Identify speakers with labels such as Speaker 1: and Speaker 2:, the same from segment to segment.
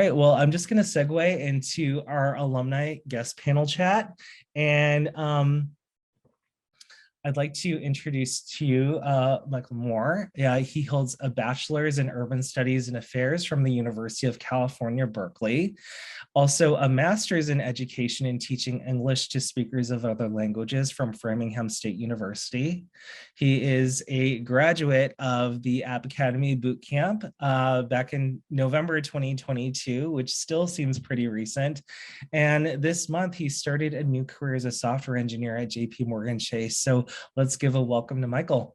Speaker 1: right, well, I'm just going to segue into our alumni guest panel chat. And I'd like to introduce to you Michael Moore. He holds a bachelor's in urban studies and affairs from the University of California, Berkeley. Also a master's in education and teaching English to speakers of other languages from Framingham State University. He is a graduate of the App Academy Boot Camp back in November 2022, which still seems pretty recent. And this month he started a new career as a software engineer at JP Morgan Chase. So let's give a welcome to Michael.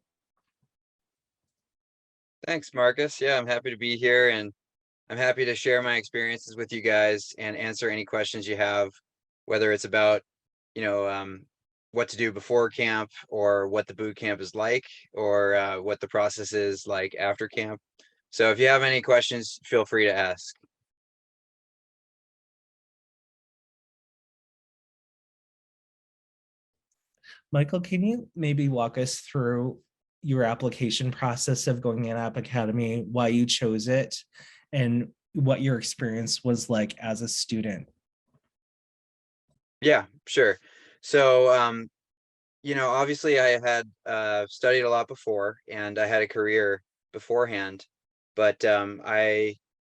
Speaker 2: Thanks, Marcus. Yeah, I'm happy to be here, and I'm happy to share my experiences with you guys and answer any questions you have, whether it's about, what to do before camp, or what the boot camp is like, or what the process is like after camp. So if you have any questions, feel free to ask.
Speaker 1: Michael, can you maybe walk us through your application process of going in App Academy, why you chose it, and what your experience was like as a student?
Speaker 2: Yeah, sure. So, obviously I had studied a lot before, and I had a career beforehand, but I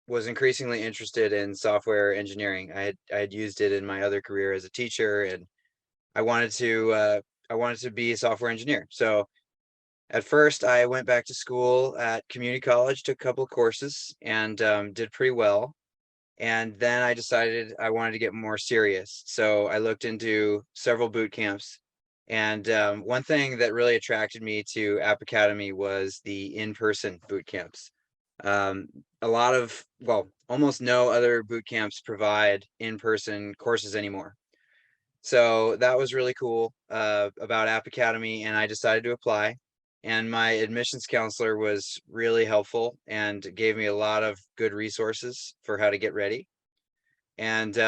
Speaker 2: was increasingly interested in software engineering. I had used it in my other career as a teacher, and I wanted to be a software engineer. So at first I went back to school at community college, took a couple of courses, and did pretty well. And then I decided I wanted to get more serious. So I looked into several boot camps. And one thing that really attracted me to App Academy was the in-person boot camps. Um, a lot of, well, almost no other boot camps provide in-person courses anymore. So that was really cool about App Academy, and I decided to apply. And my admissions counselor was really helpful and gave me a lot of good resources for how to get ready. And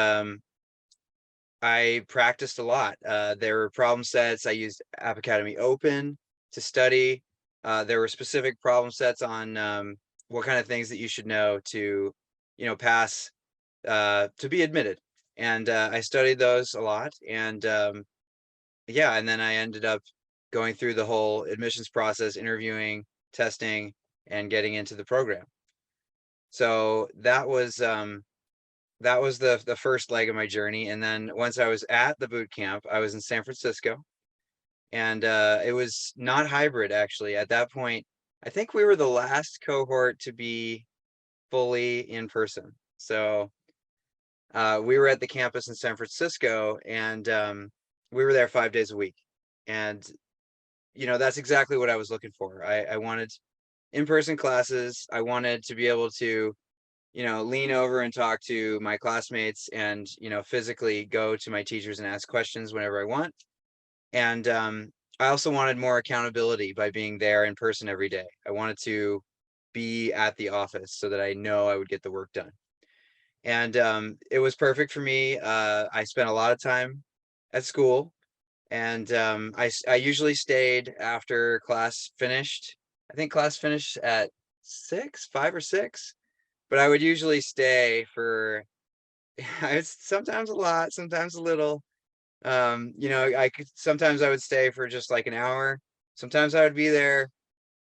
Speaker 2: I practiced a lot. There were problem sets. I used App Academy Open to study. There were specific problem sets on what kind of things that you should know to, pass to be admitted. And I studied those a lot. And yeah, and then I ended up going through the whole admissions process, interviewing, testing, and getting into the program. So that was the first leg of my journey. And then once I was at the boot camp, I was in San Francisco, and it was not hybrid actually. At that point, I think we were the last cohort to be fully in person. So we were at the campus in San Francisco, and we were there 5 days a week. And that's exactly what I was looking for. I wanted in-person classes. I wanted to be able to lean over and talk to my classmates, and physically go to my teachers and ask questions whenever I want. And I also wanted more accountability by being there in person every day. I wanted to be at the office so that I know I would get the work done. And it was perfect for me. I spent a lot of time at school, and I usually stayed after class finished. I think class finished at 5 or 6, but I would usually stay for it's sometimes a lot, sometimes a little. Sometimes I would stay for just like an hour. Sometimes I would be there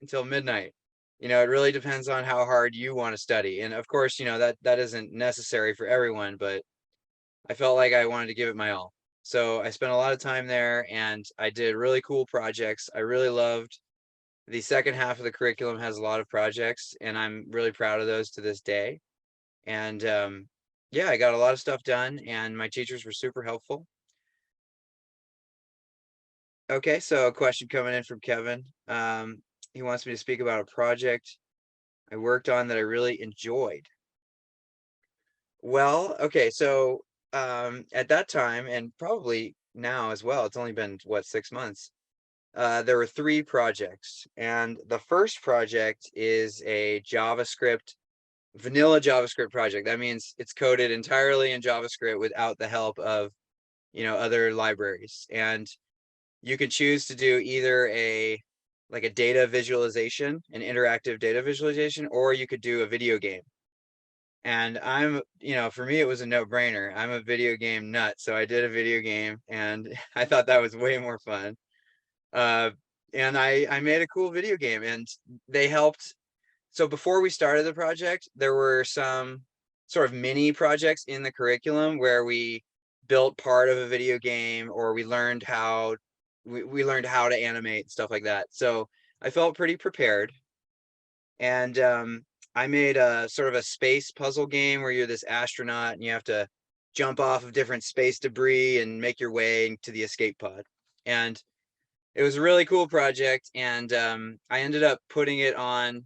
Speaker 2: until midnight. It really depends on how hard you want to study. And of course, that isn't necessary for everyone, but I felt like I wanted to give it my all. So I spent a lot of time there, and I did really cool projects. I really loved the second half of the curriculum. Has a lot of projects, and I'm really proud of those to this day. And yeah, I got a lot of stuff done, and my teachers were super helpful. Okay, so a question coming in from Kevin. He wants me to speak about a project I worked on that I really enjoyed. Well, okay, so at that time, and probably now as well, it's only been what, 6 months. There were 3 projects, and the first project is a vanilla JavaScript project. That means it's coded entirely in JavaScript without the help of, other libraries. And you could choose to do either like a data visualization, an interactive data visualization, or you could do a video game. And I'm, for me, it was a no-brainer. I'm a video game nut, so I did a video game, and I thought that was way more fun. Uh, and I made a cool video game, and they helped. So before we started the project, there were some sort of mini projects in the curriculum where we built part of a video game, or we learned how to animate, stuff like that. So I felt pretty prepared. And I made a sort of a space puzzle game where you're this astronaut and you have to jump off of different space debris and make your way to the escape pod. And it was a really cool project. And I ended up putting it on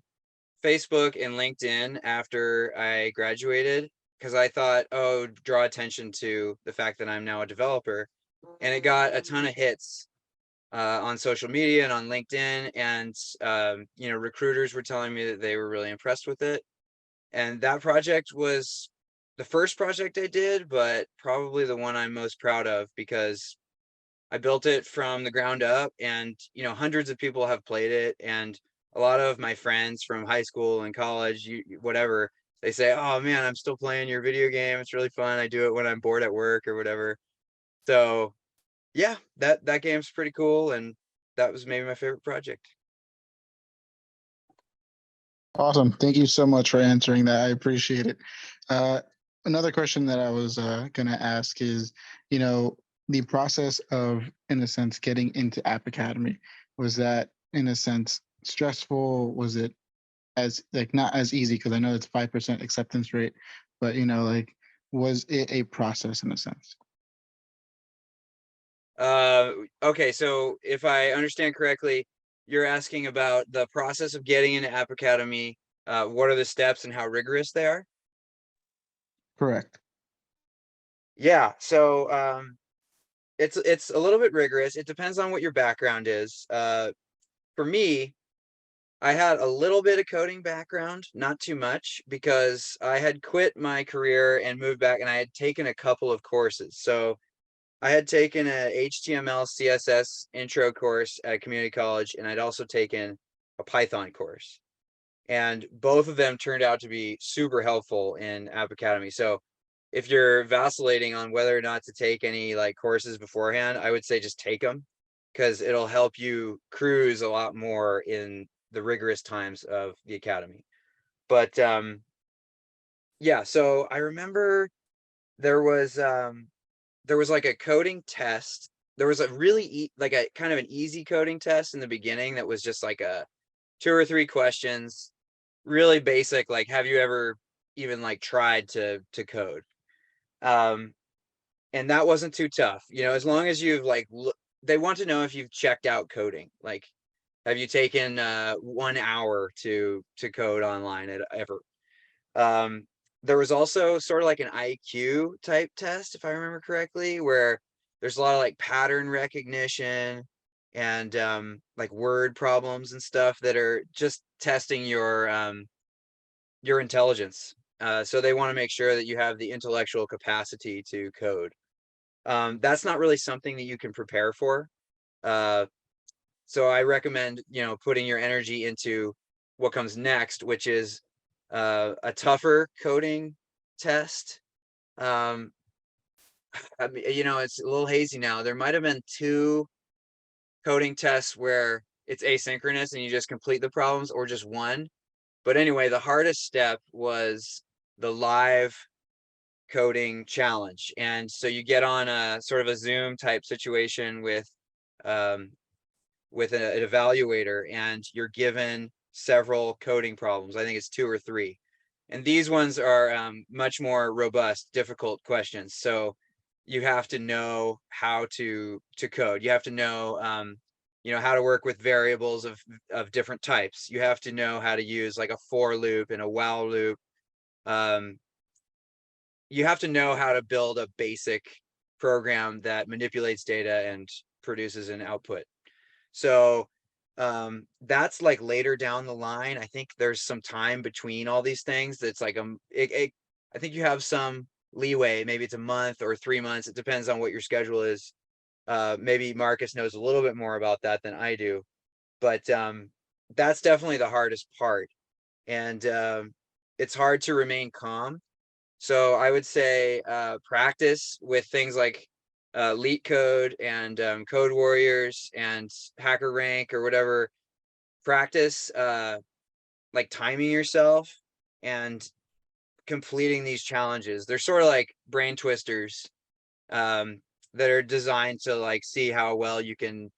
Speaker 2: Facebook and LinkedIn after I graduated because I thought, oh, draw attention to the fact that I'm now a developer. And it got a ton of hits on social media and on LinkedIn. And, recruiters were telling me that they were really impressed with it. And that project was the first project I did, but probably the one I'm most proud of because I built it from the ground up, and hundreds of people have played it, and a lot of my friends from high school and college, whatever, they say, "Oh man, I'm still playing your video game. It's really fun. I do it when I'm bored at work or whatever." So yeah, that game's pretty cool, and that was maybe my favorite project.
Speaker 3: Awesome. Thank you so much for answering that. I appreciate it. Uh, Another question that I was going to ask is, you know, the process of, in a sense, getting into App Academy, was that, in a sense, stressful? Was it as like not as easy? Because I know it's 5% acceptance rate, but like, was it a process in a sense?
Speaker 2: Okay, so if I understand correctly, you're asking about the process of getting into App Academy. What are the steps and how rigorous they are?
Speaker 3: Correct.
Speaker 2: Yeah, so it's a little bit rigorous. It depends on what your background is. For me, I had a little bit of coding background, not too much, because I had quit my career and moved back, and I had taken a couple of courses. So I had taken a HTML CSS intro course at community college, and I'd also taken a Python course. And both of them turned out to be super helpful in App Academy. So if you're vacillating on whether or not to take any like courses beforehand, I would say just take them because it'll help you cruise a lot more in the rigorous times of the academy. But yeah, so I remember there was like a coding test. There was a like a kind of an easy coding test in the beginning that was just like a 2 or 3 questions, really basic, like have you ever even like tried to code? Um, and that wasn't too tough, as long as you've like they want to know if you've checked out coding, like have you taken 1 hour to code online at ever. um there was also sort of like an IQ type test, if I remember correctly, where there's a lot of like pattern recognition and like word problems and stuff that are just testing your intelligence. So they want to make sure that you have the intellectual capacity to code. That's not really something that you can prepare for. Uh, so I recommend, putting your energy into what comes next, which is a tougher coding test. Um, I mean, it's a little hazy now. There might have been 2 coding tests where it's asynchronous and you just complete the problems, or just one. But anyway, the hardest step was the live coding challenge. And so you get on a sort of a Zoom type situation um, with an evaluator, and you're given several coding problems. I think it's 2 or 3. And these ones are much more robust, difficult questions. So you have to know how to code. You have to know how to work with variables of different types. You have to know how to use like a for loop and a while loop. Um, you have to know how to build a basic program that manipulates data and produces an output. So that's like later down the line. I think there's some time between all these things. That's like I think you have some leeway. Maybe it's a month or 3 months. It depends on what your schedule is. Maybe Marcus knows a little bit more about that than I do, but that's definitely the hardest part. And it's hard to remain calm. So I would say practice with things like Leet Code and Code Warriors and Hacker Rank or whatever. Practice like timing yourself and completing these challenges. They're sort of like brain twisters that are designed to like see how well you can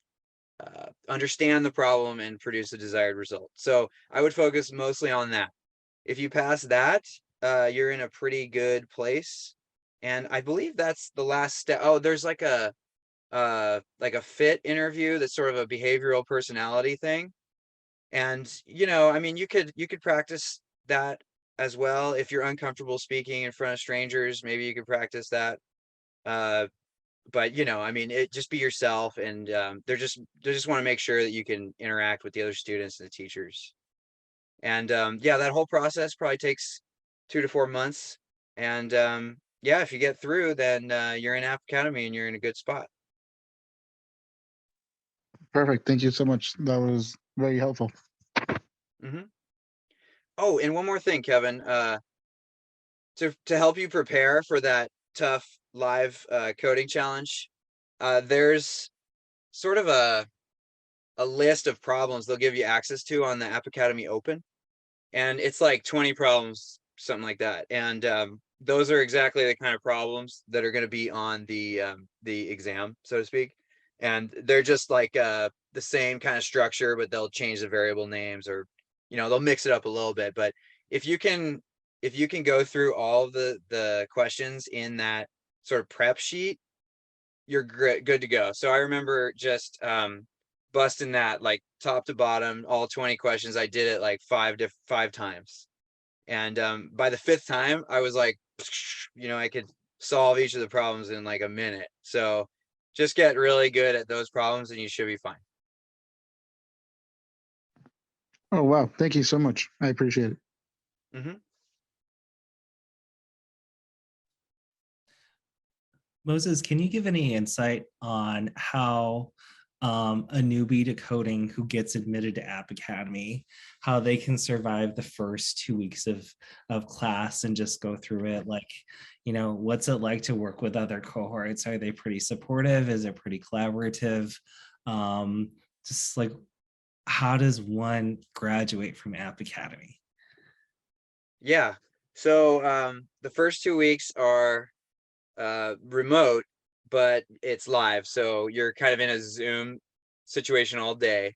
Speaker 2: understand the problem and produce the desired result. So I would focus mostly on that. If you pass that, you're in a pretty good place. And I believe that's the last step. Oh, there's like a fit interview that's sort of a behavioral personality thing. And I mean, you could practice that as well. If you're uncomfortable speaking in front of strangers, maybe you could practice that. But I mean, just be yourself, and they just want to make sure that you can interact with the other students and the teachers. And yeah, that whole process probably takes 2 to 4 months. And yeah, if you get through, then you're in App Academy and you're in a good spot.
Speaker 3: Perfect. Thank you so much. That was very helpful.
Speaker 2: Hmm. Oh, and one more thing, Kevin, to help you prepare for that tough live coding challenge, there's sort of a list of problems they'll give you access to on the App Academy Open, and it's like 20 problems, something like that. And those are exactly the kind of problems that are going to be on the exam, so to speak. And they're just like the same kind of structure, but they'll change the variable names, or they'll mix it up a little bit. But if you can go through all the questions in that sort of prep sheet, you're good to go. So I remember just busting that like top to bottom, all 20 questions. I did it like five times. And by the fifth time, I was like, I could solve each of the problems in like a minute. So just get really good at those problems and you should be fine.
Speaker 3: Oh, wow. Thank you so much. I appreciate it.
Speaker 2: Mm-hmm.
Speaker 1: Moses, can you give any insight on how a newbie to coding who gets admitted to App Academy, how they can survive the first 2 weeks of class and just go through it? Like, what's it like to work with other cohorts? Are they pretty supportive? Is it pretty collaborative? Just like, how does one graduate from App Academy?
Speaker 2: Yeah. So the first 2 weeks are remote, but it's live. So you're kind of in a Zoom situation all day.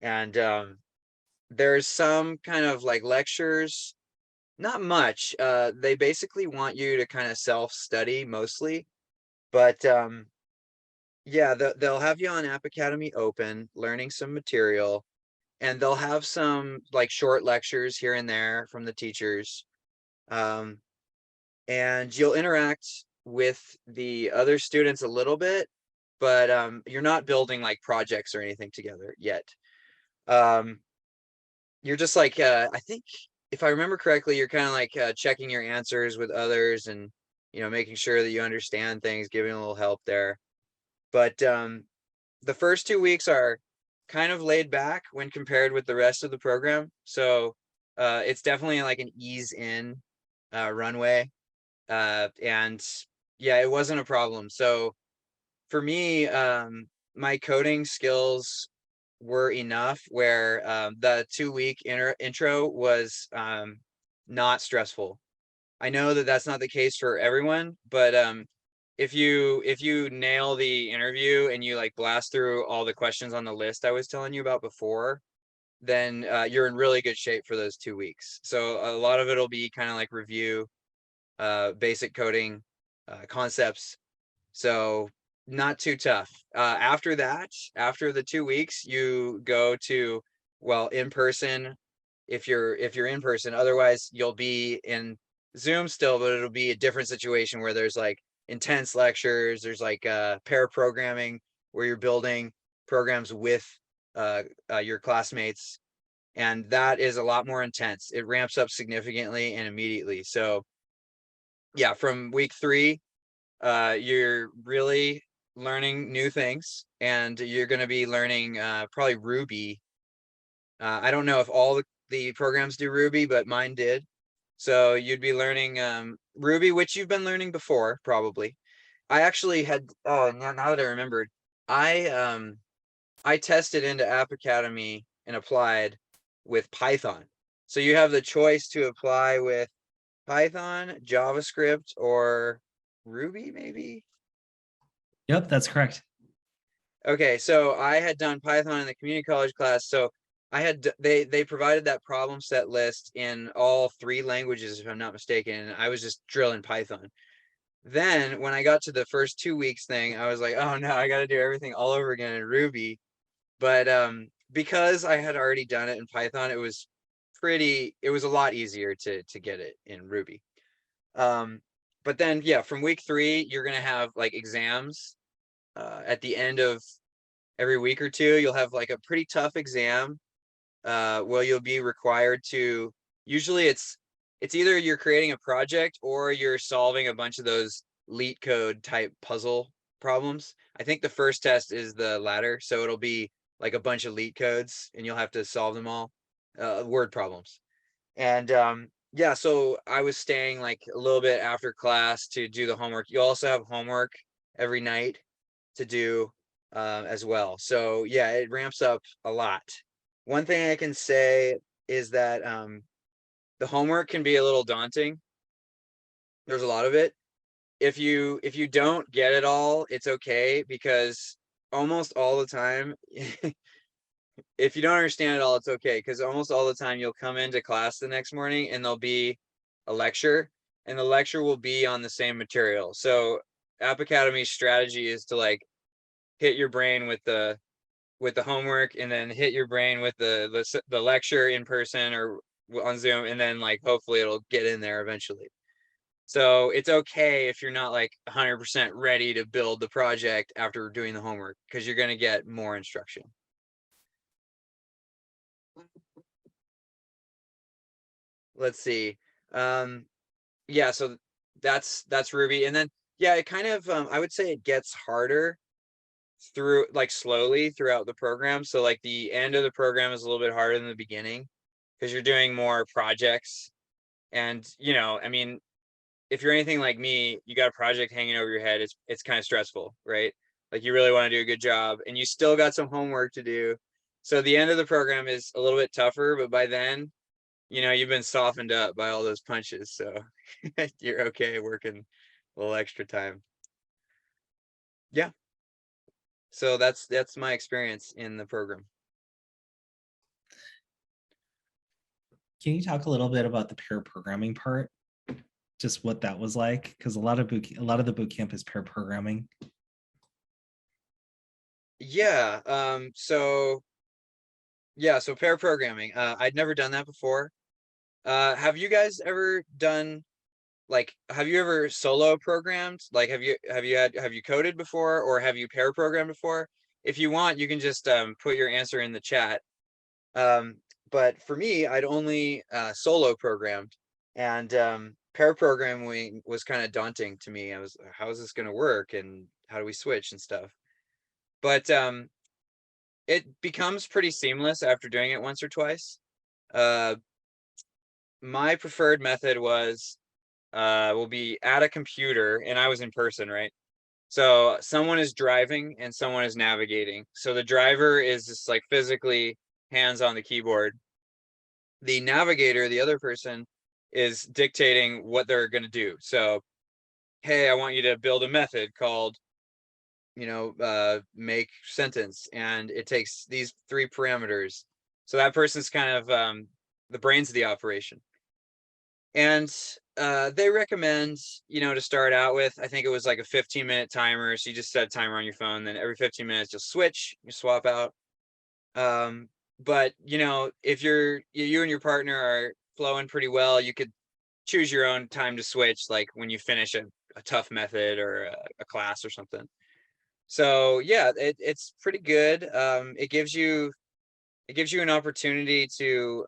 Speaker 2: And there's some kind of like lectures, not much. They basically want you to kind of self-study mostly. But yeah, they'll have you on App Academy Open, learning some material, and they'll have some like short lectures here and there from the teachers. Um, and you'll interact with the other students a little bit, but you're not building like projects or anything together yet. You're just like, I think if I remember correctly, you're kind of like checking your answers with others and, making sure that you understand things, giving a little help there. But the first 2 weeks are kind of laid back when compared with the rest of the program. So it's definitely like an ease in runway. And yeah, it wasn't a problem. So for me, my coding skills were enough where the 2 week intro was not stressful. I know that that's not the case for everyone, but if you nail the interview and you like blast through all the questions on the list I was telling you about before, then you're in really good shape for those 2 weeks. So a lot of it'll be kind of like review, basic coding concepts. So not too tough. After that, after the 2 weeks, you go to, well, in person if you're in person. Otherwise, you'll be in Zoom still, but it'll be a different situation where there's like intense lectures. There's like pair programming where you're building programs with your classmates, and that is a lot more intense. It ramps up significantly and immediately. So yeah, from week 3, you're really learning new things, and you're going to be learning probably Ruby. I don't know if all the programs do Ruby, but mine did. So you'd be learning Ruby, which you've been learning before, probably. I actually had, oh, now that I remembered, I tested into App Academy and applied with Python. So you have the choice to apply with Python, JavaScript, or Ruby, maybe?
Speaker 1: Yep, that's correct.
Speaker 2: Okay, so I had done Python in the community college class, so I had they provided that problem set list in all 3 languages, if I'm not mistaken, and I was just drilling Python. Then when I got to the first 2 weeks thing, I was like, oh no, I got to do everything all over again in Ruby. But because I had already done it in Python, it was a lot easier to get it in Ruby. But then yeah, from week 3, you're gonna have like exams at the end of every week or two. You'll have like a pretty tough exam where you'll be required to, usually it's either you're creating a project or you're solving a bunch of those LEET code type puzzle problems. I think the first test is the latter, so it'll be like a bunch of LEET codes and you'll have to solve them all, word problems. And yeah, so I was staying like a little bit after class to do the homework. You also have homework every night to do as well. So yeah, it ramps up a lot. One thing I can say is that the homework can be a little daunting. There's a lot of it. If you don't get it all, it's okay, because almost all the time, if you don't understand it all, it's okay, because almost all the time you'll come into class the next morning and there'll be a lecture, and the lecture will be on the same material. So App Academy's strategy is to like hit your brain with the homework, and then hit your brain with the lecture in person or on Zoom, and then like hopefully it'll get in there eventually. So it's okay if you're not like 100% ready to build the project after doing the homework, because you're going to get more instruction. Let's see. Yeah, so that's Ruby. And then yeah, it kind of I would say it gets harder through like slowly throughout the program. So like the end of the program is a little bit harder than the beginning, because you're doing more projects. And I mean, if you're anything like me, you got a project hanging over your head. It's kind of stressful, right? Like you really want to do a good job and you still got some homework to do. So the end of the program is a little bit tougher, but by then, you've been softened up by all those punches. So you're okay working a little extra time. Yeah. So that's my experience in the program.
Speaker 1: Can you talk a little bit about the pair programming part? Just what that was like, because a lot of the boot camp is pair programming.
Speaker 2: Yeah. So pair programming. I'd never done that before. Have you guys ever done, like, have you ever solo programmed? Like, have you coded before, or have you pair programmed before? If you want, you can just put your answer in the chat. But for me, I'd only solo programmed, and pair programming was kind of daunting to me. I was, how is this going to work, and how do we switch and stuff? But it becomes pretty seamless after doing it once or twice. My preferred method will be at a computer, and I was in person, right? So someone is driving and someone is navigating. So the driver is just like physically hands on the keyboard. The navigator, the other person, is dictating what they're going to do. So, hey, I want you to build a method called, make sentence, and it takes these 3 parameters. So that person's kind of the brains of the operation. And they recommend, to start out with, I think it was like a 15-minute timer. So you just set a timer on your phone, then every 15 minutes you'll switch, you swap out. But if you and your partner are flowing pretty well, you could choose your own time to switch, like when you finish a tough method or a class or something. So yeah, it's pretty good. It gives you an opportunity to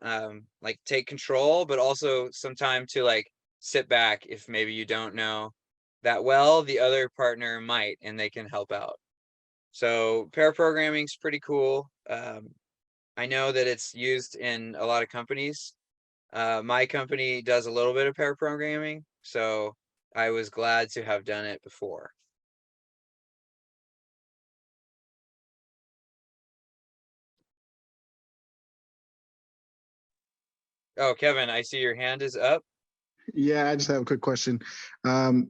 Speaker 2: like take control, but also some time to like sit back. If maybe you don't know that well, the other partner might, and they can help out. So pair programming is pretty cool. I know that it's used in a lot of companies. My company does a little bit of pair programming, so I was glad to have done it before. Oh, Kevin, I see your hand is up.
Speaker 3: Yeah, I just have a quick question. Um,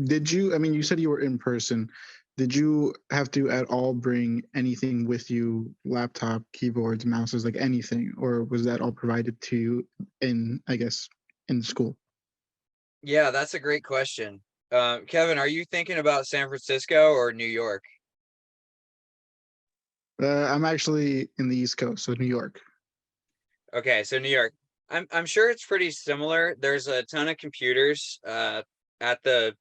Speaker 3: did you, I mean, you said you were in person. Did you have to at all bring anything with you, laptop, keyboards, mouses, like anything, or was that all provided to you in, I guess, in school?
Speaker 2: Yeah, that's a great question. Kevin, are you thinking about San Francisco or New York?
Speaker 3: I'm actually in the East Coast, so New York.
Speaker 2: Okay, so New York. I'm sure it's pretty similar. There's a ton of computers at the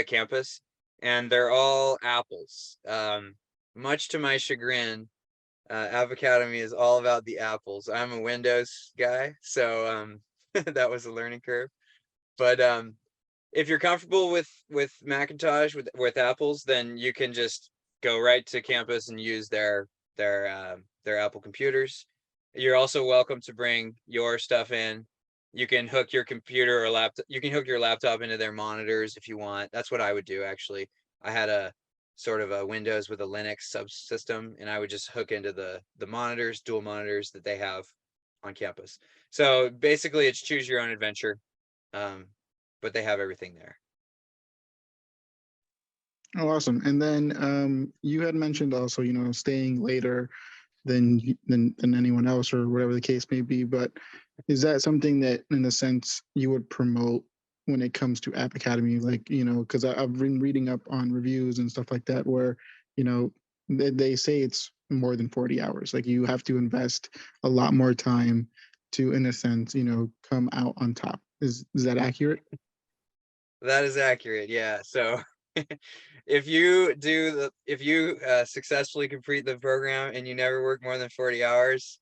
Speaker 2: campus, and they're all Apples. Much to my chagrin, App Academy is all about the apples. I'm a Windows guy, so that was a learning curve. But if you're comfortable with Macintosh with apples, then you can just go right to campus and use their Apple computers. You're also welcome to bring your stuff in. You can hook your computer or laptop. You can hook your laptop into their monitors if you want. That's what I would do actually. I had a sort of a Windows with a Linux subsystem, and I would just hook into the monitors, dual monitors that they have on campus. So basically, it's choose your own adventure. Um, but they have everything there.
Speaker 3: Oh, awesome. And then you had mentioned also, staying later than anyone else or whatever the case may be. But is that something that, in a sense, you would promote when it comes to App Academy? Like, because I've been reading up on reviews and stuff like that, where they say it's more than 40 hours. Like you have to invest a lot more time to, in a sense, come out on top. Is that accurate?
Speaker 2: That is accurate. Yeah. So if you successfully complete the program and you never work more than 40 hours,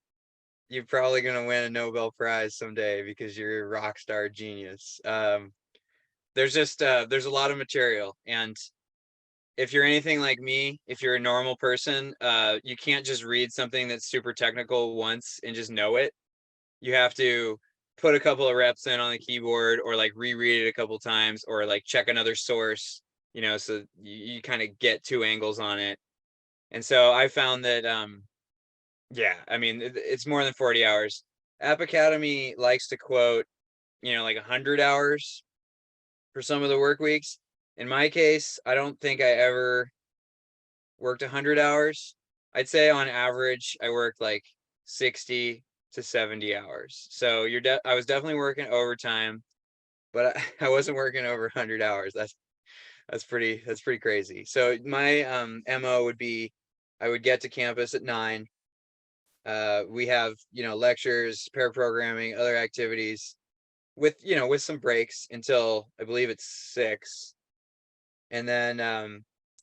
Speaker 2: you're probably going to win a Nobel Prize someday because you're a rock star genius. There's a lot of material, and if you're anything like me, if you're a normal person, you can't just read something that's super technical once and just know it. You have to put a couple of reps in on the keyboard, or like reread it a couple times, or like check another source, so you kind of get two angles on it. And so I found that yeah, I mean it's more than 40 hours. App Academy likes to quote, like 100 hours for some of the work weeks. In my case, I don't think I ever worked 100 hours. I'd say on average I worked like 60 to 70 hours. So I was definitely working overtime, but I wasn't working over 100 hours. That's pretty crazy. So my MO would be I would get to campus at 9. We have, lectures, pair programming, other activities with some breaks until I believe it's 6. And then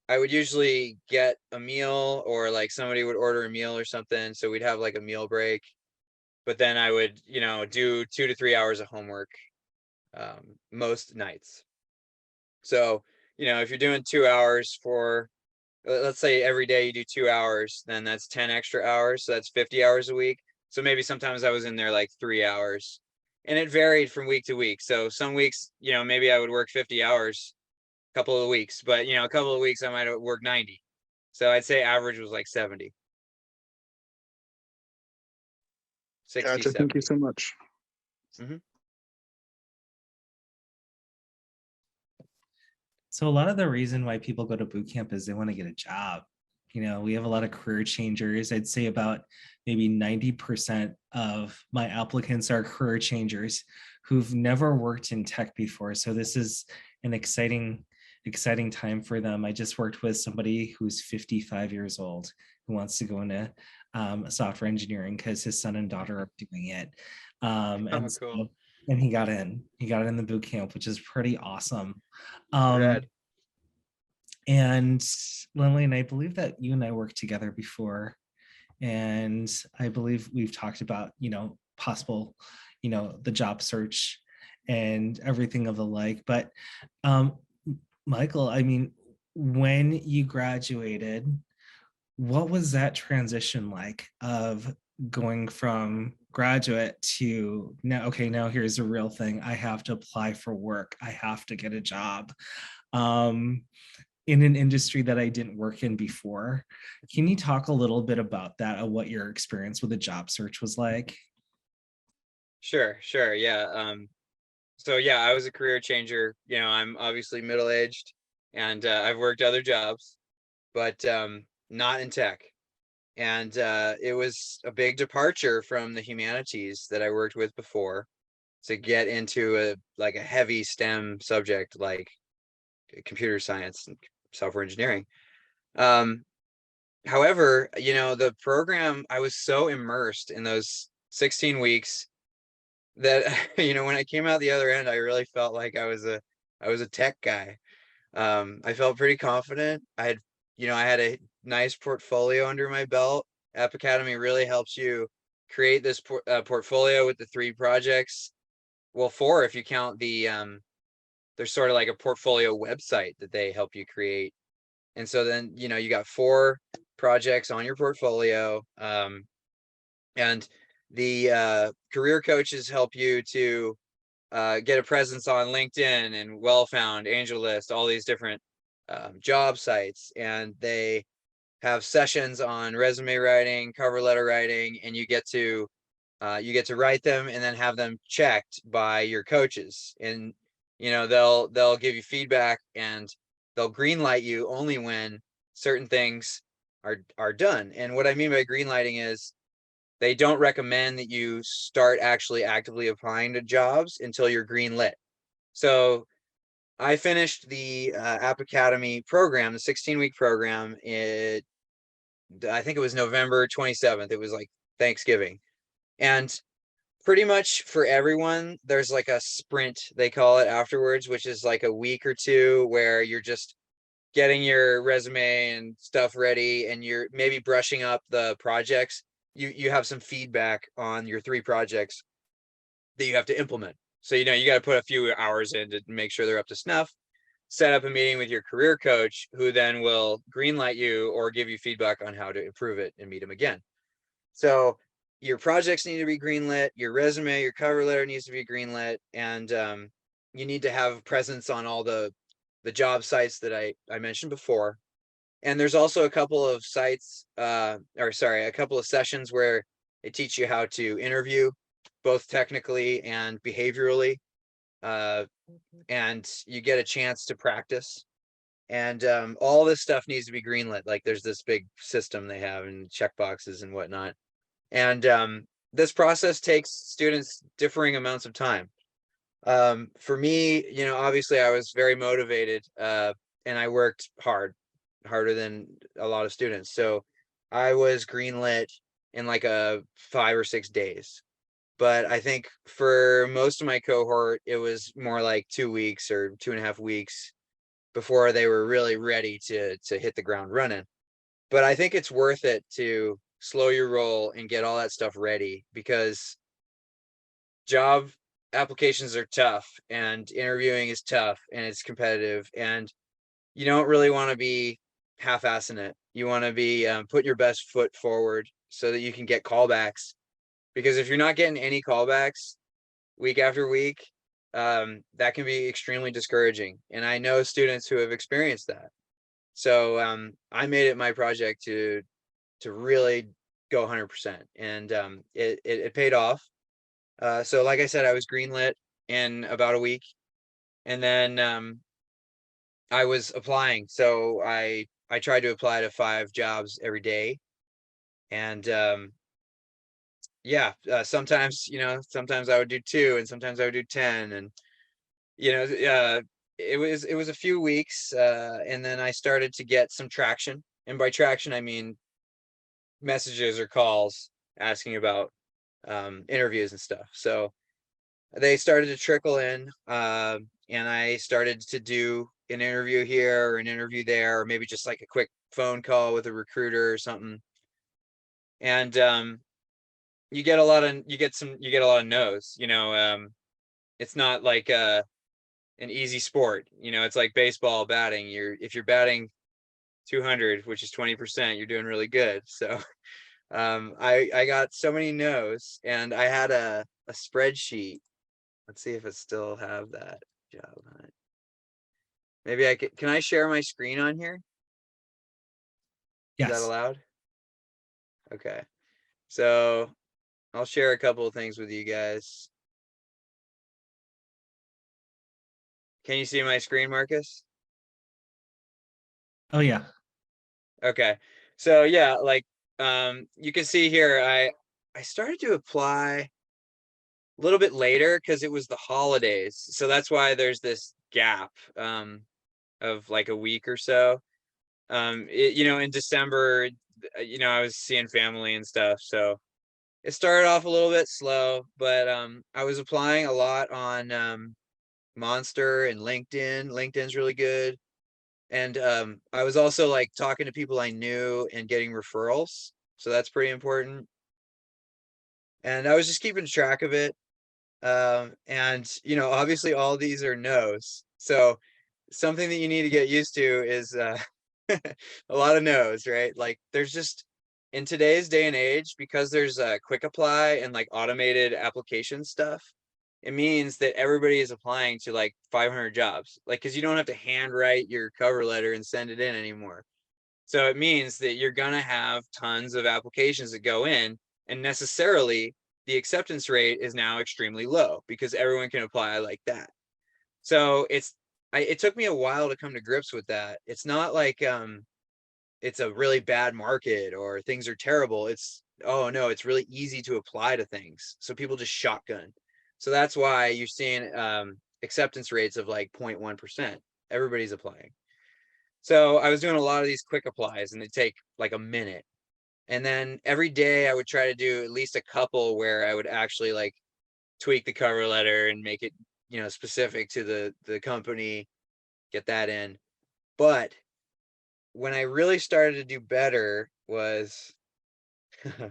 Speaker 2: I would usually get a meal, or like somebody would order a meal or something, so we'd have like a meal break. But then I would, do 2 to 3 hours of homework most nights. So, if you're doing 2 hours for, let's say every day you do 2 hours, then that's 10 extra hours. So that's 50 hours a week. So maybe sometimes I was in there like 3 hours, and it varied from week to week. So some weeks, maybe I would work 50 hours a couple of weeks, but a couple of weeks I might work 90. So I'd say average was like 70, 60,
Speaker 3: Gotcha. Thank you
Speaker 2: 70.
Speaker 3: so much.
Speaker 2: Mm-hmm.
Speaker 1: So a lot of the reason why people go to boot camp is they want to get a job. We have a lot of career changers. I'd say about maybe 90% of my applicants are career changers who've never worked in tech before. So this is an exciting time for them. I just worked with somebody who's 55 years old who wants to go into software engineering because his son and daughter are doing it.
Speaker 2: Oh, cool.
Speaker 1: And he got in the boot camp, which is pretty awesome. Um,
Speaker 2: Rad.
Speaker 1: and Lillian, I believe that you and I worked together before, and I believe we've talked about, possible, the job search and everything of the like. But Michael, I mean, when you graduated, what was that transition like of going from graduate to now, okay, now here's a real thing. I have to apply for work. I have to get a job in an industry that I didn't work in before. Can you talk a little bit about that, of what your experience with the job search was like?
Speaker 2: Sure, yeah. So yeah, I was a career changer. You know, I'm obviously middle-aged, and I've worked other jobs, but not in tech. And it was a big departure from the humanities that I worked with before to get into a heavy STEM subject like computer science and software engineering. Um, However, you know, the program, I was so immersed in those 16 weeks that you know, when I came out the other end, I really felt like I was a tech guy. I felt pretty confident. I had a nice portfolio under my belt. App Academy really helps you create this portfolio with the 3 projects. Well, 4 if you count there's sort of like a portfolio website that they help you create. And so then, you know, you got 4 projects on your portfolio. And the career coaches help you to get a presence on LinkedIn and Wellfound, AngelList, all these different job sites. And they have sessions on resume writing, cover letter writing, and you get to write them and then have them checked by your coaches. And you know, they'll give you feedback, and they'll green light you only when certain things are done. And what I mean by green lighting is they don't recommend that you start actually actively applying to jobs until you're green lit. So I finished the App Academy program, the 16-week program. I think it was November 27th. It was like Thanksgiving. And pretty much for everyone, there's like a sprint, they call it, afterwards, which is like a week or 2 where you're just getting your resume and stuff ready, and you're maybe brushing up the projects. You have some feedback on your 3 projects that you have to implement. So, you know, you got to put a few hours in to make sure they're up to snuff. Set up a meeting with your career coach, who then will greenlight you or give you feedback on how to improve it and meet them again. So your projects need to be greenlit, your resume, your cover letter needs to be greenlit, and you need to have presence on all the job sites that I mentioned before. And there's also a couple of sites, a couple of sessions where they teach you how to interview, both technically and behaviorally, and you get a chance to practice. And all this stuff needs to be greenlit. Like there's this big system they have, and checkboxes and whatnot. And this process takes students differing amounts of time. For me, you know, obviously I was very motivated, and I worked harder than a lot of students. So I was greenlit in like 5 or 6 days. But I think for most of my cohort, it was more like 2 weeks or 2.5 weeks before they were really ready to hit the ground running. But I think it's worth it to slow your roll and get all that stuff ready, because job applications are tough, and interviewing is tough, and it's competitive, and you don't really want to be half-assing it. You want to be putting your best foot forward so that you can get callbacks. Because if you're not getting any callbacks week after week, that can be extremely discouraging. And I know students who have experienced that. So I made it my project to really go 100%, and it paid off. So like I said, I was greenlit in about a week, and then I was applying. So I tried to apply to 5 jobs every day, and yeah, sometimes, you know, sometimes I would do 2, and sometimes I would do 10, and you know, it was a few weeks, and then I started to get some traction. And by traction, I mean messages or calls asking about interviews and stuff. So they started to trickle in, and I started to do an interview here or an interview there, or maybe just like a quick phone call with a recruiter or something. And you get a lot of no's. You know, it's not like an easy sport. You know, it's like baseball batting. If you're batting 200, which is 20%, you're doing really good. So I got so many no's, and I had a spreadsheet. Let's see if it still have that job hunt. Maybe I can I share my screen on here? Is that
Speaker 1: Yes.
Speaker 2: allowed? Okay. So I'll share a couple of things with you guys. Can you see my screen, Marcus?
Speaker 1: Oh yeah.
Speaker 2: Okay. So yeah, like you can see here, I started to apply a little bit later because it was the holidays. So that's why there's this gap of like a week or so. You know, in December, you know, I was seeing family and stuff. So it started off a little bit slow, but I was applying a lot on Monster and LinkedIn. LinkedIn's really good. And I was also like talking to people I knew and getting referrals. So that's pretty important. And I was just keeping track of it. And you know, obviously all these are no's. So something that you need to get used to is a lot of no's, right? Like there's just in today's day and age, because there's quick apply and like automated application stuff, it means that everybody is applying to like 500 jobs, like because you don't have to handwrite your cover letter and send it in anymore. So it means that you're gonna have tons of applications that go in, and necessarily the acceptance rate is now extremely low because everyone can apply like that. So it took me a while to come to grips with that. It's not like it's a really bad market or things are terrible. It's, oh no, it's really easy to apply to things. So people just shotgun. So that's why you're seeing acceptance rates of like 0.1%. Everybody's applying. So I was doing a lot of these quick applies and they take like a minute. And then every day I would try to do at least a couple where I would actually like tweak the cover letter and make it, you know, specific to the company, get that in. But when I really started to do better was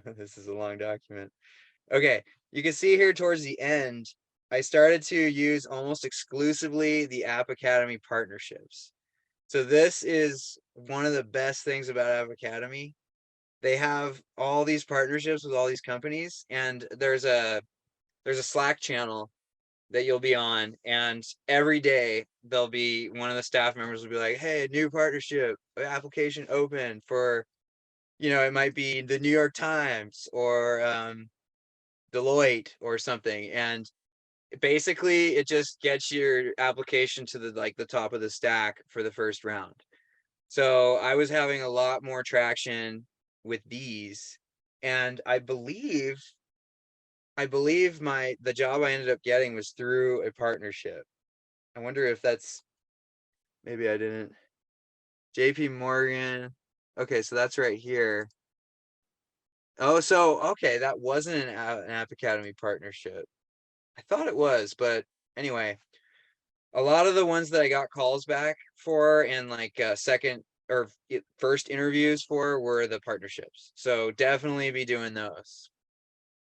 Speaker 2: this is a long document. Okay, you can see here towards the end, I started to use almost exclusively the App Academy partnerships. So this is one of the best things about App Academy. They have all these partnerships with all these companies, and there's a Slack channel that you'll be on, and every day there'll be one of the staff members will be like, hey, new partnership application open for, you know, it might be the New York Times or Deloitte or something. And basically it just gets your application to the like the top of the stack for the first round. So I was having a lot more traction with these, and I believe the job I ended up getting was through a partnership. I wonder if that's, maybe I didn't. JP Morgan. Okay, so that's right here. Oh, so okay, that wasn't an App Academy partnership. I thought it was, but anyway, a lot of the ones that I got calls back for and like second or first interviews for were the partnerships. So definitely be doing those.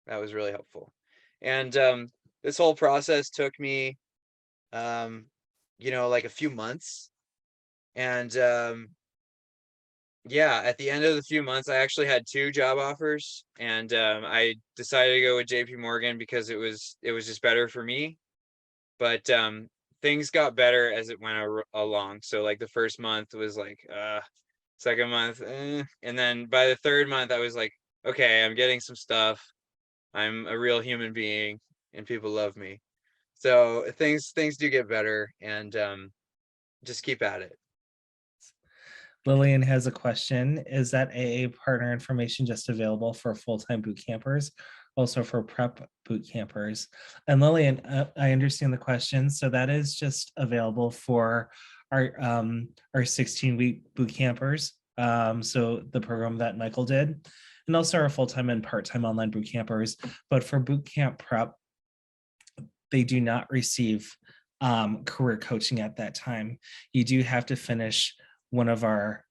Speaker 2: That was really helpful. And this whole process took me you know, like a few months. And yeah, at the end of the few months, I actually had 2 job offers, and I decided to go with JP Morgan because it was just better for me. But things got better as it went along. So like the first month was like second month, and then by the third month I was like, okay, I'm getting some stuff. I'm a real human being and people love me. So things do get better, and just keep at it.
Speaker 1: Lillian has a question. Is that AA partner information just available for full-time boot campers, also for prep boot campers? And Lillian, I understand the question. So that is just available for our 16-week boot campers. So the program that Michael did, and also our full-time and part-time online boot campers. But for boot camp prep, they do not receive career coaching at that time. You do have to finish one of our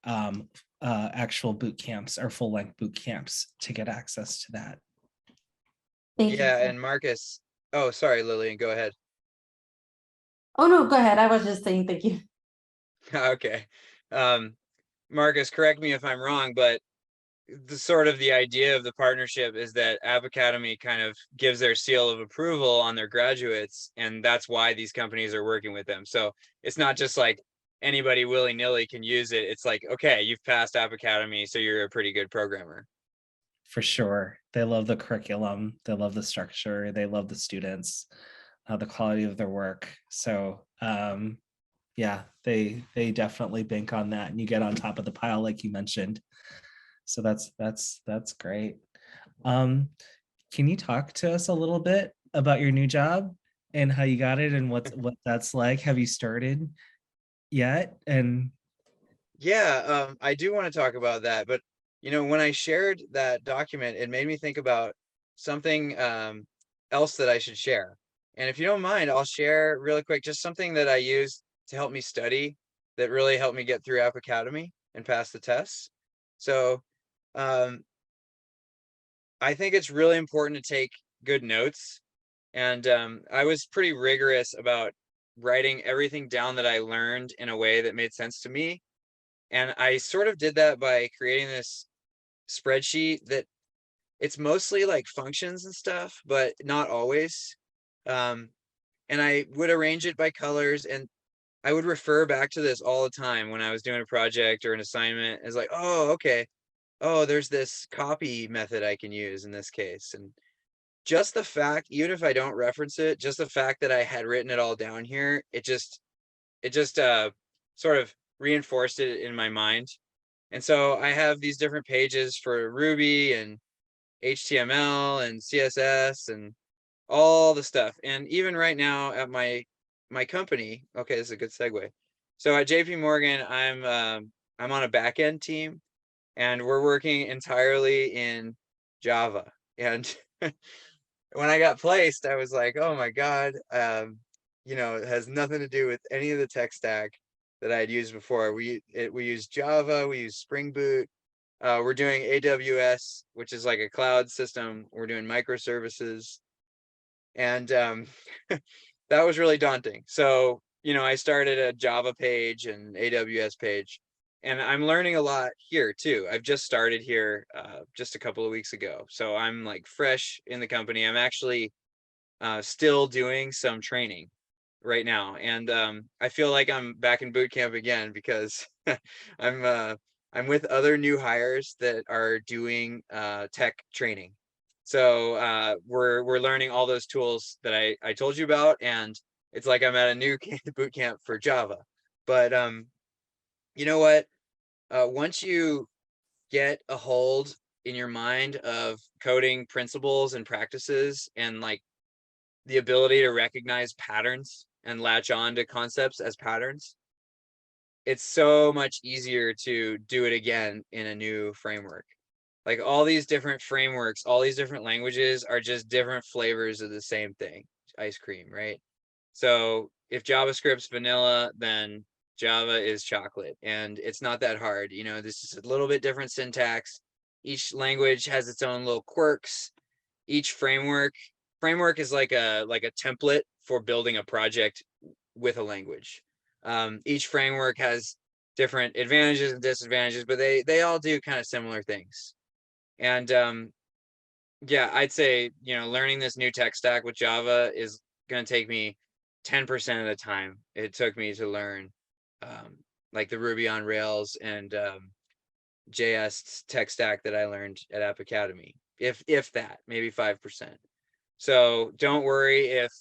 Speaker 1: actual boot camps, our full length boot camps, to get access to that.
Speaker 4: Thank you.
Speaker 2: Yeah, and Marcus, oh, sorry, Lillian, go ahead.
Speaker 4: Oh, no, go ahead. I was just saying thank you.
Speaker 2: Okay. Marcus, correct me if I'm wrong, but the sort of the idea of the partnership is that App Academy kind of gives their seal of approval on their graduates, and that's why these companies are working with them. So it's not just like anybody willy-nilly can use it. It's like, okay, you've passed App Academy, so you're a pretty good programmer.
Speaker 1: For sure. They love the curriculum, they love the structure, they love the students, the quality of their work. So yeah, they definitely bank on that, and you get on top of the pile like you mentioned. So that's great. Can you talk to us a little bit about your new job and how you got it and what that's like? Have you started yet? And
Speaker 2: Yeah, I do want to talk about that, but when I shared that document, it made me think about something else that I should share. And if you don't mind, I'll share really quick just something that I used to help me study that really helped me get through App Academy and pass the tests. So um, I think it's really important to take good notes. And I was pretty rigorous about writing everything down that I learned in a way that made sense to me. And I sort of did that by creating this spreadsheet that it's mostly like functions and stuff, but not always. And I would arrange it by colors, and I would refer back to this all the time when I was doing a project or an assignment. It's like, oh, okay. Oh, there's this copy method I can use in this case. And just the fact, even if I don't reference it, just the fact that I had written it all down here, it just sort of reinforced it in my mind. And so I have these different pages for Ruby and HTML and CSS and all the stuff. And even right now at my company, okay, this is a good segue. So at JP Morgan, I'm on a backend team, and we're working entirely in Java. And when I got placed, I was like, oh my God, it has nothing to do with any of the tech stack that I had used before. We use Java, we use Spring Boot. We're doing AWS, which is like a cloud system. We're doing microservices. And that was really daunting. So, I started a Java page and AWS page, and I'm learning a lot here too. I've just started here just a couple of weeks ago. So I'm like fresh in the company. I'm actually still doing some training right now. And I feel like I'm back in boot camp again because I'm with other new hires that are doing tech training. So we're learning all those tools that I told you about, and it's like I'm at a new boot camp for Java. But you know what? Once you get a hold in your mind of coding principles and practices, and like the ability to recognize patterns and latch on to concepts as patterns, it's so much easier to do it again in a new framework. Like all these different frameworks, all these different languages are just different flavors of the same thing, ice cream, right? So if JavaScript's vanilla, then Java is chocolate, and it's not that hard. This is a little bit different syntax. Each language has its own little quirks. Each framework is like a template for building a project with a language. Each framework has different advantages and disadvantages, but they all do kind of similar things. And yeah, I'd say learning this new tech stack with Java is going to take me 10% of the time it took me to learn like the Ruby on Rails and JS tech stack that I learned at App Academy, if that, maybe 5%. So don't worry if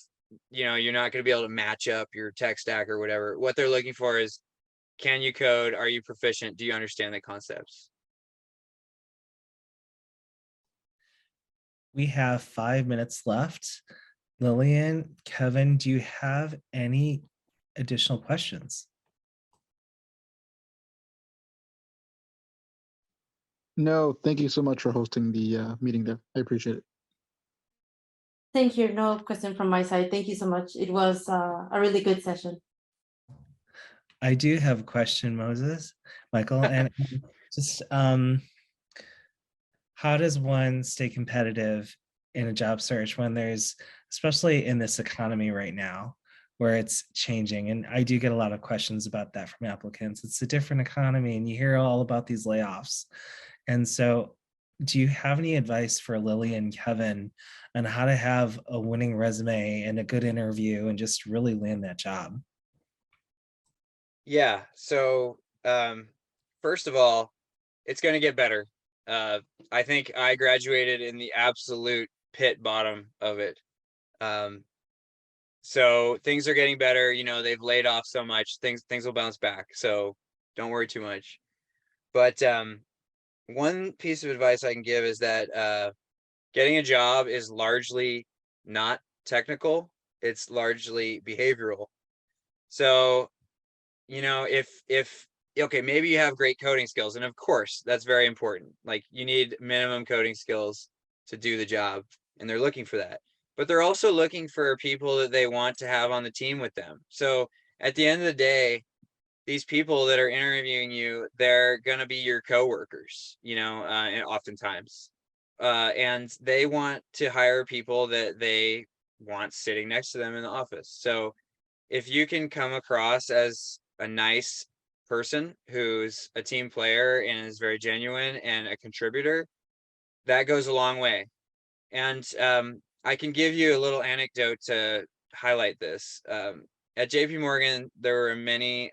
Speaker 2: you're not going to be able to match up your tech stack or whatever. What they're looking for is, can you code? Are you proficient? Do you understand the concepts?
Speaker 1: we have 5 minutes left. Lillian, Kevin, do you have any additional questions?
Speaker 3: No, thank you so much for hosting the meeting there. I appreciate it.
Speaker 4: Thank you. No question from my side. Thank you so much. It was a really good session.
Speaker 1: I do have a question, Michael, and just how does one stay competitive in a job search when there's, especially in this economy right now, where it's changing? And I do get a lot of questions about that from applicants. It's a different economy, and you hear all about these layoffs. And so do you have any advice for Lily and Kevin on how to have a winning resume and a good interview and just really land that job?
Speaker 2: Yeah. So, first of all, it's going to get better. I think I graduated in the absolute pit bottom of it. So things are getting better. You know, they've laid off so much. Things will bounce back. So don't worry too much. But one piece of advice I can give is that getting a job is largely not technical. It's largely behavioral. So, you know, if okay, maybe you have great coding skills, and of course that's very important. Like you need minimum coding skills to do the job, and they're looking for that. But they're also looking for people that they want to have on the team with them. So at the end of the day, these people that are interviewing you, they're gonna be your coworkers, you know, and oftentimes. And they want to hire people that they want sitting next to them in the office. So if you can come across as a nice person who's a team player and is very genuine and a contributor, that goes a long way. And I can give you a little anecdote to highlight this. At JP Morgan, there were many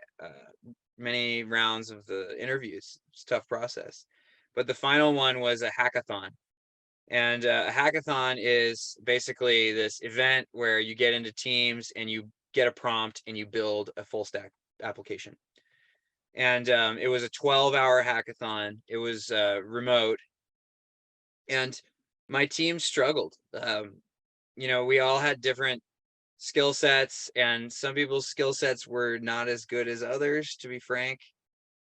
Speaker 2: rounds of the interviews. It's a tough process, but the final one was a hackathon. And a hackathon is basically this event where you get into teams and you get a prompt and you build a full stack application. And it was a 12-hour hackathon. It was remote, and my team struggled. You know, we all had different skill sets, and some people's skill sets were not as good as others, to be frank.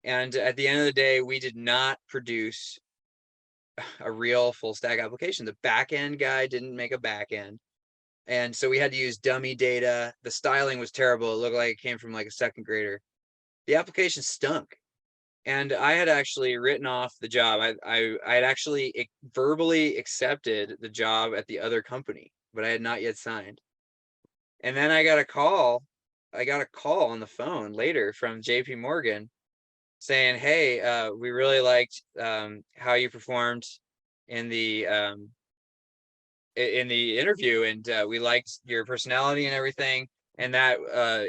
Speaker 2: And at the end of the day, we did not produce a real full stack application. The back end guy didn't make a back end. And so we had to use dummy data. The styling was terrible. It looked like it came from like a second grader. The application stunk. And I had actually written off the job. I had actually verbally accepted the job at the other company, but I had not yet signed. And then I got a call. I got a call on the phone later from JP Morgan saying, "Hey, we really liked how you performed in the interview, and we liked your personality and everything, and that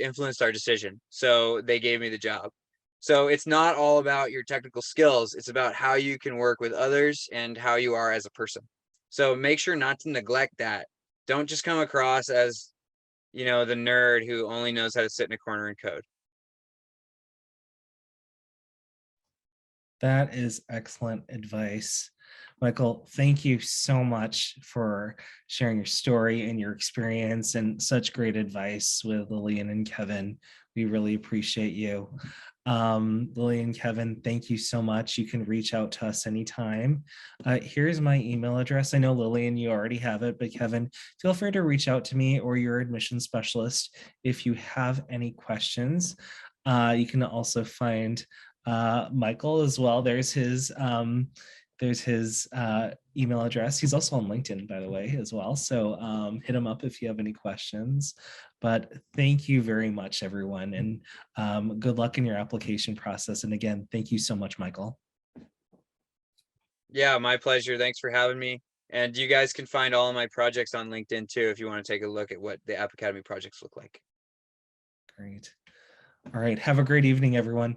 Speaker 2: influenced our decision. So they gave me the job." So it's not all about your technical skills. It's about how you can work with others and how you are as a person. So make sure not to neglect that. Don't just come across as, you know, the nerd who only knows how to sit in a corner and code.
Speaker 1: That is excellent advice. Michael, thank you so much for sharing your story and your experience and such great advice with Lillian and Kevin. We really appreciate you. Lillian and Kevin, thank you so much. You can reach out to us anytime. Here's my email address. I know Lillian, you already have it, but Kevin, feel free to reach out to me or your admission specialist if you have any questions. You can also find Michael as well. There's his email address. He's also on LinkedIn, by the way, as well. So hit him up if you have any questions. But thank you very much, everyone, and good luck in your application process. And again, thank you so much, Michael.
Speaker 2: Yeah, my pleasure. Thanks for having me. And you guys can find all of my projects on LinkedIn too if you want to take a look at what the App Academy projects look like.
Speaker 1: Great. All right. Have a great evening, everyone.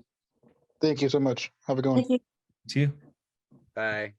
Speaker 3: Thank you so much. Have a good one.
Speaker 4: Thank you.
Speaker 1: You too.
Speaker 2: Bye.